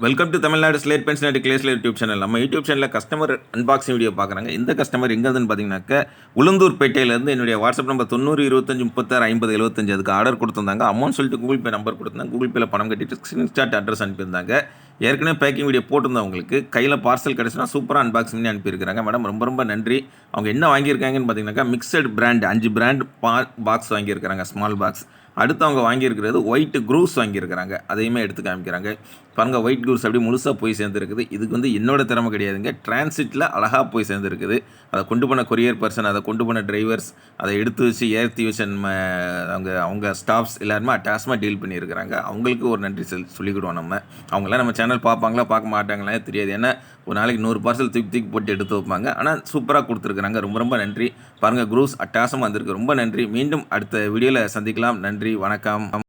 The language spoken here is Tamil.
Welcome to Tamil Nadu slate pencil கிளேஸ்ல யூடியூப் சேனல். நம்ம யூடியூப் சேனலில் கஸ்டமர் அன்பாக்சிங் வீடியோ பார்க்குறாங்க. இந்த கஸ்டமர் எங்கேருந்துன்னு பார்த்தீங்கன்னாக்க உளுந்தூர்பேட்டையிலேருந்து என்னுடைய வாட்ஸ்அப் நம்பர் 9025365075 அதுக்கு ஆர்டர் கொடுத்துருந்தாங்க. அமௌண்ட் சொல்லிட்டு கூகுள் பே நம்பர் கொடுத்துருந்தாங்க. கூகுள் பேயில் பணம் கட்டிட்டு ஸ்க்ரீன்ஷாட் அட்ரஸ் அனுப்பியிருந்தாங்க. ஏற்கனவே பேக்கிங் வீடியோ போட்டிருந்தவங்களுக்கு கையில் பார்சல் கிடச்சுன்னா சூப்பராக அன்பாக்சிங் பண்ணி அனுப்பியிருக்காங்க. மேடம் ரொம்ப ரொம்ப நன்றி. அவங்க என்ன வாங்கியிருக்காங்கன்னு பார்த்தீங்கன்னாக்கா மிக்சட் பிராண்ட் 5 பிராண்ட் பாக்ஸ் வாங்கியிருக்கிறாங்க, ஸ்மால் பாக்ஸ். அடுத்து அவங்க வாங்கியிருக்கிறது ஒயிட் க்ரூஸ் வாங்கியிருக்கிறாங்க. அதையுமே எடுத்து காமிக்கிறாங்க. பாருங்கள், ஒயிட் க்ரூஸ் அப்படியே முழுசாக போய் சேர்ந்துருக்குது. இதுக்கு என்னோட திறமை கிடையாதுங்க. டிரான்சிட்டில் அழகாக போய் சேர்ந்துருக்குது. அதை கொண்டு போன கொரியர் பர்சன், அதை கொண்டு போன டிரைவர்ஸ், அதை எடுத்து வச்சு ஏற்றி வச்சு அவங்க ஸ்டாஃப்ஸ் எல்லாருமே அட்டாச்மாக டீல் பண்ணியிருக்கிறாங்க. அவங்களுக்கு ஒரு நன்றி சொல்லிக்கிடுவோம். அவங்களாம் நம்ம சேனல் பார்ப்பாங்களா பார்க்க மாட்டாங்களே தெரியாது. ஏன்னா ஒரு நாளைக்கு 100 பார்சல் தூக்கி போட்டு எடுத்து வைப்பாங்க. ஆனால் சூப்பராக கொடுத்துருக்குறாங்க. ரொம்ப ரொம்ப நன்றி. பாருங்கள், க்ரூஸ் அட்டாசமாக வந்திருக்கு. ரொம்ப நன்றி. மீண்டும் அடுத்த வீடியோவில் சந்திக்கலாம். நன்றி, வணக்கம்.